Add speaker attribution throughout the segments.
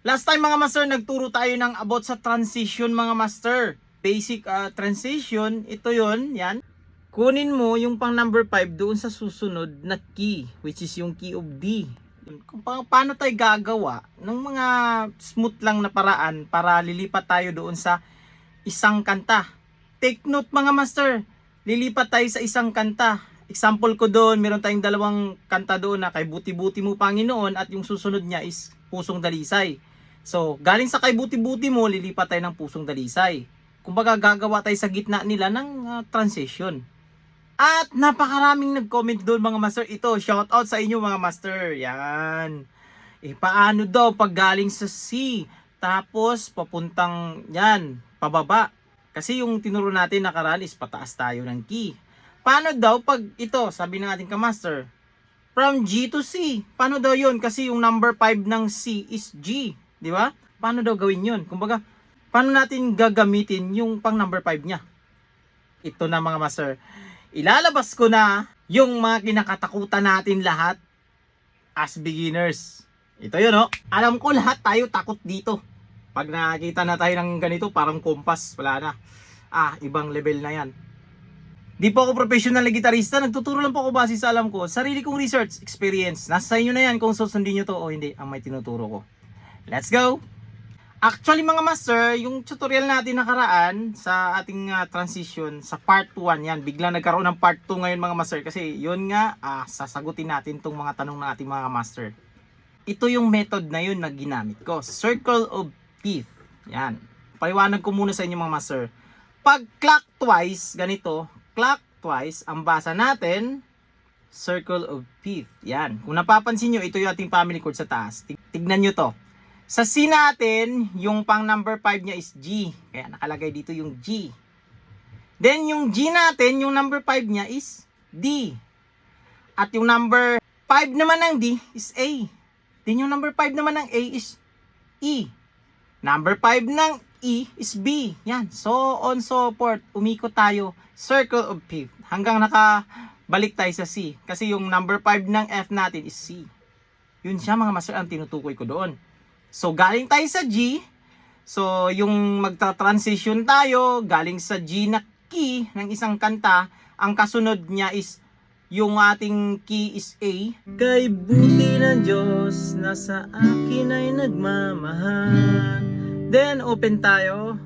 Speaker 1: Last time mga master, nagturo tayo ng about sa transition mga master. Basic transition, ito yon, yan. Kunin mo yung pang number 5 doon sa susunod na key, which is yung key of D. Kung paano tayo gagawa ng mga smooth lang na paraan para lilipat tayo doon sa isang kanta. Take note mga master, lilipat tayo sa isang kanta. Example ko doon, meron tayong dalawang kanta doon na Kay Buti-Buti Mo Panginoon at yung susunod niya is Pusong Dalisay. So, galing sa Kay Buti-Buti Mo, lilipat tayo ng Pusong Dalisay. Kumbaga gagawa tayo sa gitna nila ng transition. At napakaraming nag-comment doon mga master. Ito, shout out sa inyo mga master. Yan. Paano daw pag galing sa C, tapos papuntang yan, pababa. Kasi yung tinuro natin nakaraan is pataas tayo ng key. Paano daw pag ito, sabi ng ating ka-master, from G to C. Paano daw yun? Kasi yung number 5 ng C is G. Di ba? Paano daw gawin yun? Kumbaga, paano natin gagamitin yung pang number 5 niya? Ito na mga master. Ilalabas ko na yung mga kinakatakutan natin lahat as beginners. Ito yun, oh. Alam ko lahat tayo takot dito. Pag nakita na tayo ng ganito, parang kompas. Wala na. Ibang level na yan. Di po ako professional na gitarista. Nagtuturo lang po ako base sa alam ko. Sarili kong research experience. Nasa inyo na yan kung susundin nyo to o hindi ang may tinuturo ko. Let's go! Actually mga master, yung tutorial natin nakaraan sa ating transition sa part 1 yan. Bigla nagkaroon ng part 2 ngayon mga master. Kasi yun nga, sasagutin natin tong mga tanong ng ating mga master. Ito yung method na yun na ginamit ko. Circle of fifth. Yan. Paliwanag ko muna sa inyo mga master. Pag clockwise, ganito, clockwise, ang basa natin, circle of fifth. Yan. Kung napapansin nyo, ito yung ating family chord sa taas. Tignan nyo to. Sa C natin, yung pang number 5 niya is G. Kaya nakalagay dito yung G. Then yung G natin, yung number 5 niya is D. At yung number 5 naman ng D is A. Then yung number 5 naman ng A is E. Number 5 ng E is B. Yan. So on so forth. Umikot tayo. Circle of fifth. Hanggang nakabalik tayo sa C. Kasi yung number 5 ng F natin is C. Yun siya mga master ang tinutukoy ko doon. So galing tayo sa G. So yung magta-transition tayo galing sa G na key ng isang kanta. Ang kasunod niya is yung ating key is A. Kay buti ng Diyos na sa akin ay nagmamahal. Then open tayo.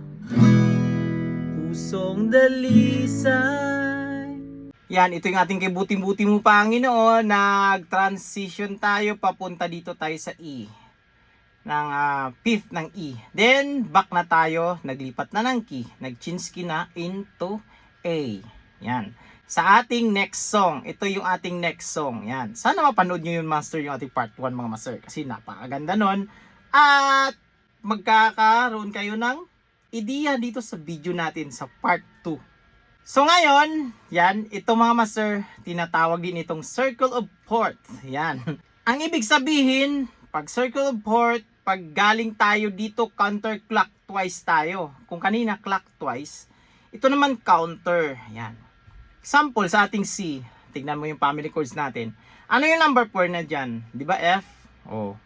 Speaker 1: Pusong Dalisay. Yan, ito yung ating Kay Buti-Buti Mo Panginoon. Nag-transition tayo, papunta dito tayo sa E. Ng fifth ng E. Then back na tayo, naglipat na ng key. Nag-change key na into A. Yan. Sa ating next song, ito yung ating next song. Yan. Sana mapanood nyo yung master, yung ating part 1 mga master. Kasi napakaganda nun. At magkakaroon kayo ng ideya dito sa video natin sa part 2. So ngayon, yan, ito mga master, tinatawag din itong circle of fourth. Yan. Ang ibig sabihin, pag circle of fourth, pag galing tayo dito, counterclockwise tayo. Kung kanina clockwise, ito naman counter. Yan. Example sa ating C. Tignan mo yung family chords natin. Ano yung number 4 na dyan? Di ba F? O.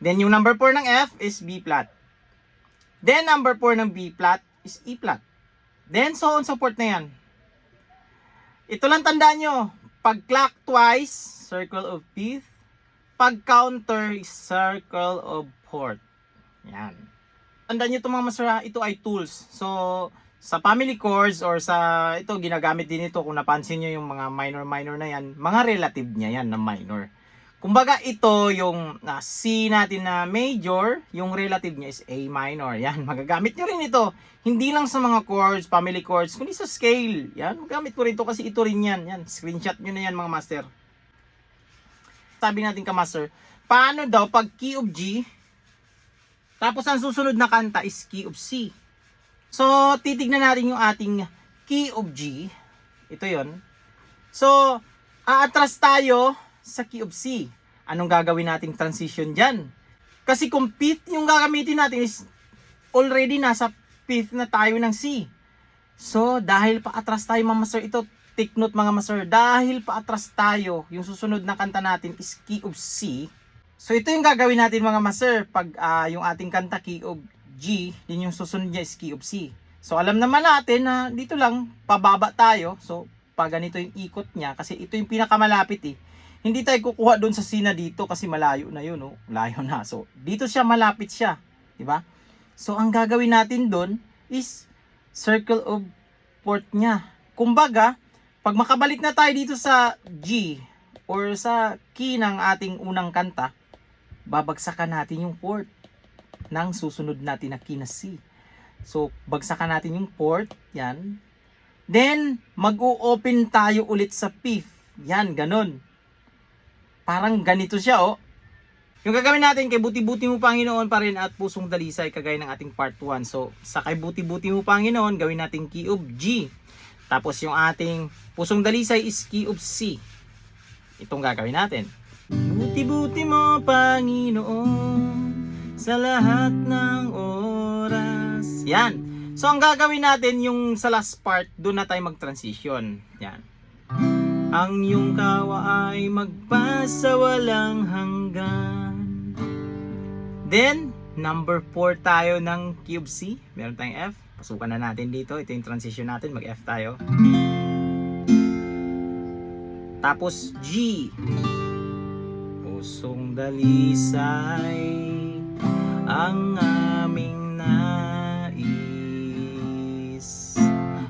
Speaker 1: Then yung number 4 ng F is B flat. Then number 4 ng B flat is E flat. Then so on so forth na yan. Ito lang tandaan nyo. Pag clockwise, circle of fifth. Pag counter, circle of fourth. Yan. Tandaan nyo ito mga master, ito ay tools. So, sa family chords or sa ito, ginagamit din ito. Kung napansin nyo yung mga minor na yan, mga relative niya yan na minor. Kumbaga ito yung C natin na major, yung relative niya is A minor. Yan, magagamit nyo rin ito. Hindi lang sa mga chords, family chords, kundi sa scale. Yan, magamit ko rin ito kasi ito rin yan. Yan, screenshot nyo na yan mga master. Sabi natin ka-master, paano daw pag key of G, tapos ang susunod na kanta is key of C. So, titignan natin yung ating key of G. Ito yon. So, aatras tayo sa key of C. Anong gagawin nating transition dyan? Kasi kung fifth yung gagamitin natin is already nasa fifth na tayo ng C. So, dahil paatras tayo mga master, ito take note mga master, dahil paatras tayo, yung susunod na kanta natin is key of C. So ito yung gagawin natin mga master. Pag yung ating kanta key of G, din yung susunod niya is key of C. So alam naman natin na dito lang pababa tayo. So pag ganito yung ikot niya, kasi ito yung pinakamalapit eh. Hindi tayo kukuha doon sa C na dito kasi malayo na yun, oh. Malayo na. So dito siya, malapit siya, di ba? So ang gagawin natin doon is circle of fourth niya. Kumbaga, pag makabalik na tayo dito sa G or sa key ng ating unang kanta, babagsakan natin yung fourth ng susunod natin na key na C. So, bagsakan natin yung fourth, yan. Then, mag-o-open tayo ulit sa fifth. Yan, ganun. Parang ganito siya, oh. Yung gagawin natin kay Buti-Buti Mo Panginoon pa rin at Pusong Dalisay kagaya ng ating part 1. So, sa kay Buti-Buti Mo Panginoon, gawin natin key of G. Tapos yung ating Pusong Dalisay is key of C. Itong gagawin natin. Buti-buti mo Panginoon sa lahat ng oras. Yan. So, ang gagawin natin yung sa last part, doon na tayo mag-transition. Yan. Ang iyong kawa ay magpasawalang hanggan. Then, number 4 tayo ng key of C. Meron tayong F. Pasukan na natin dito. Ito yung transition natin. Mag-F tayo. Tapos G. Pusong dalisay ang aming nais.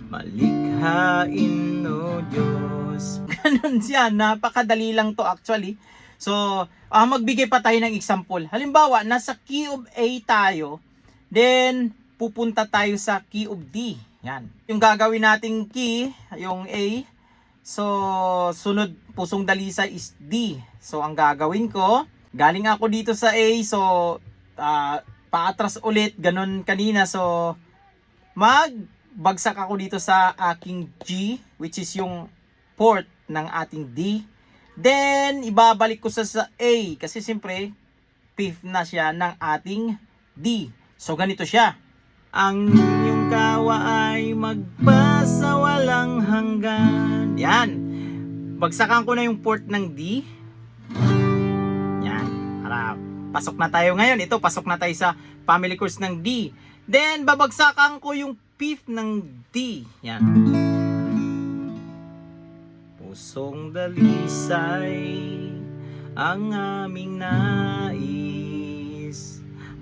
Speaker 1: Malikhain, O Diyos. Ganun siya. Napakadali lang to actually. So, magbigay pa tayo ng example. Halimbawa, nasa key of A tayo. Then, pupunta tayo sa key of D. Yan. Yung gagawin nating key, yung A. So, sunod pusong dalisay is D. So, ang gagawin ko, galing ako dito sa A. So, paatras ulit. Ganun kanina. So, magbagsak ako dito sa aking G, which is yung fourth ng ating D. Then, ibabalik ko sa A. Kasi siyempre, fifth na siya ng ating D. So, ganito siya. Ang iyong kawa ay magpasawalang hanggan. Yan. Bagsakan ko na yung fourth ng D. Yan. Para pasok na tayo ngayon. Ito, pasok na tayo sa family chords ng D. Then, babagsakan ko yung fifth ng D. Yan. Pusong dalisay ang aming nais.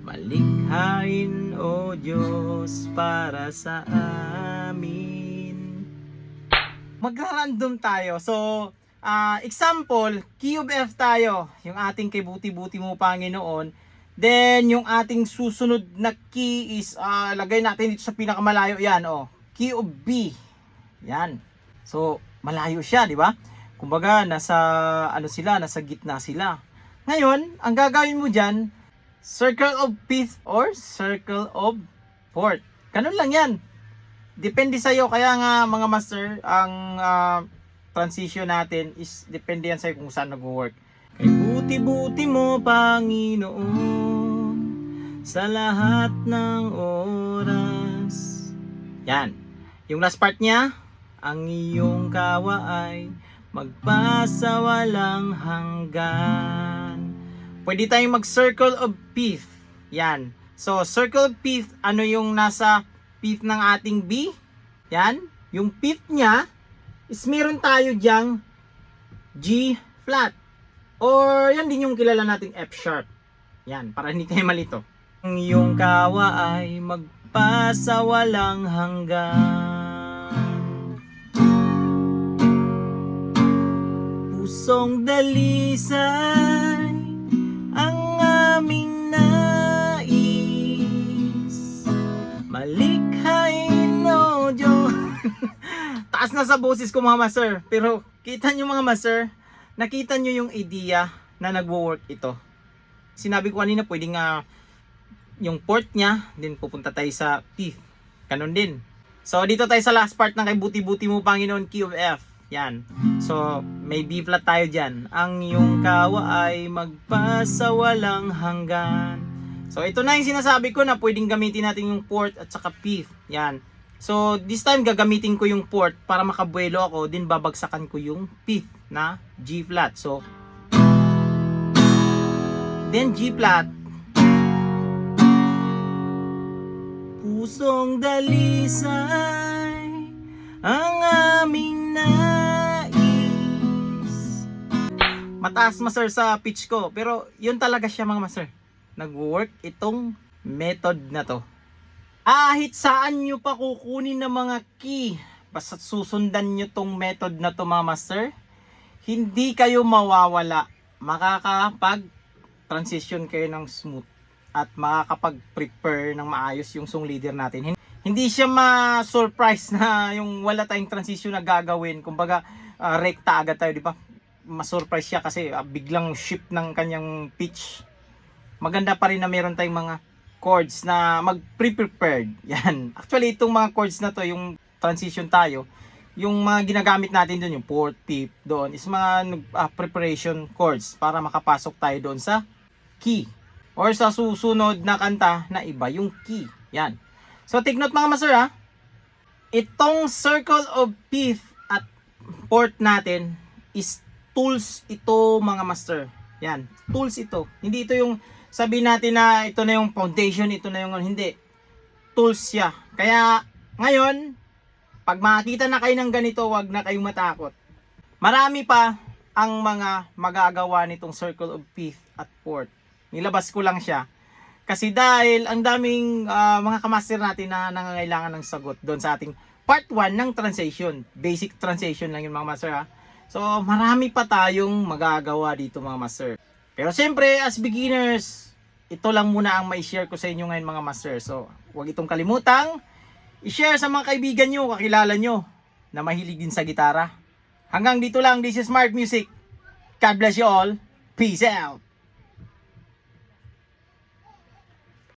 Speaker 1: Malikhain, O Diyos, para sa amin. Mag-random tayo. So, example, key of F tayo. Yung ating kay Buti-Buti Mo Panginoon. Then, yung ating susunod na key is, lagay natin dito sa pinakamalayo. Yan, oh. Key of B. Yan. So, malayo siya, di ba? Kumbaga, nasa gitna sila. Ngayon, ang gagawin mo dyan, circle of fifth or circle of fourth. Ganun lang yan. Depende sa'yo. Kaya nga mga master, ang transition natin is depende yan sa'yo kung saan nag-work. Kay buti-buti mo Panginoon sa lahat ng oras. Yan. Yung last part niya, ang iyong kawa ay magpasawalang hanggan. Pwede tayong mag-circle of fifth. Yan. So, circle of fifth, ano yung nasa fifth ng ating B? Yan. Yung fifth niya is meron tayo dyang G flat. Or yan din yung kilala nating F sharp. Yan, para hindi tayo malito. Ang iyong kawa ay magpasawalang hanggan. Pusong dalisay ang aming nais. Malikhain, O Diyos. Taas na sa boses ko mga master. Pero kita nyo mga master, nakita nyo yung idea na nagwo-work ito. Sinabi ko kanina pwedeng yung fourth niya, then pupunta tayo sa fifth. Ganun din. So dito tayo sa last part ng kay Buti-Buti Mo Panginoon, key of F. Yan. So, may B flat tayo dyan. Ang iyong kawa ay magpasawalang hanggan. So, ito na yung sinasabi ko na pwedeng gamitin natin yung fourth at saka fifth. Yan. So, this time gagamitin ko yung fourth para makabuelo ako. Din babagsakan ko yung fifth na G flat. So, then G flat. Pusong dalisay ang aming nais. Mataas master sa pitch ko, pero yun talaga siya mga master. Nag-work itong method na to. Kahit saan nyo pa kukunin ng mga key, basta susundan nyo tong method na to mga master, hindi kayo mawawala. Makakapag-transition kayo ng smooth at makakapag-prepare ng maayos yung song leader natin. Hindi siya ma-surprise na yung wala tayong transition na gagawin. Kumbaga, rekta agad tayo, di ba? Ma-surprise siya kasi biglang shift ng kanyang pitch. Maganda pa rin na meron tayong mga chords na mag-pre-prepared. Yan. Actually, itong mga chords na to, yung transition tayo, yung mga ginagamit natin doon, yung fourth, fifth, doon, is mga preparation chords para makapasok tayo doon sa key. Or sa susunod na kanta na iba yung key. Yan. So, take note mga master ha. Itong circle of fifth at fourth natin is tools ito mga master. Yan. Tools ito. Hindi ito yung sabihin natin na ito na yung foundation, ito na yung hindi. Tools siya. Kaya ngayon, pag makakita na kayo ng ganito, wag na kayong matakot. Marami pa ang mga magagawa nitong circle of fifth at fourth. Nilabas ko lang siya. Kasi dahil ang daming mga kamaster natin na nangangailangan ng sagot doon sa ating part 1 ng transition. Basic transition lang yun mga master ha. So marami pa tayong magagawa dito mga master. Pero siyempre as beginners, ito lang muna ang mai-share ko sa inyo ngayon mga master. So huwag itong kalimutang i-share sa mga kaibigan nyo, kakilala nyo na mahilig din sa gitara. Hanggang dito lang, this is Smart Music. God bless you all. Peace out.